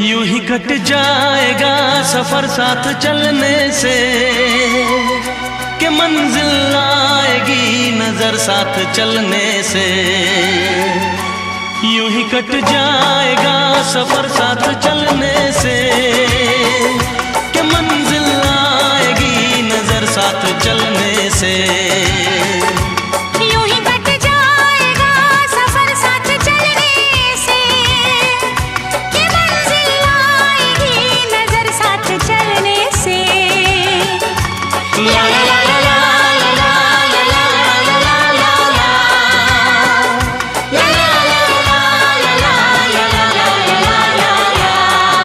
यूं ही कट जाएगा सफर साथ चलने से, कि मंजिल आएगी नजर साथ चलने से। यूं ही कट जाएगा सफर साथ चलने से, कि मंजिल आएगी नजर साथ चलने से।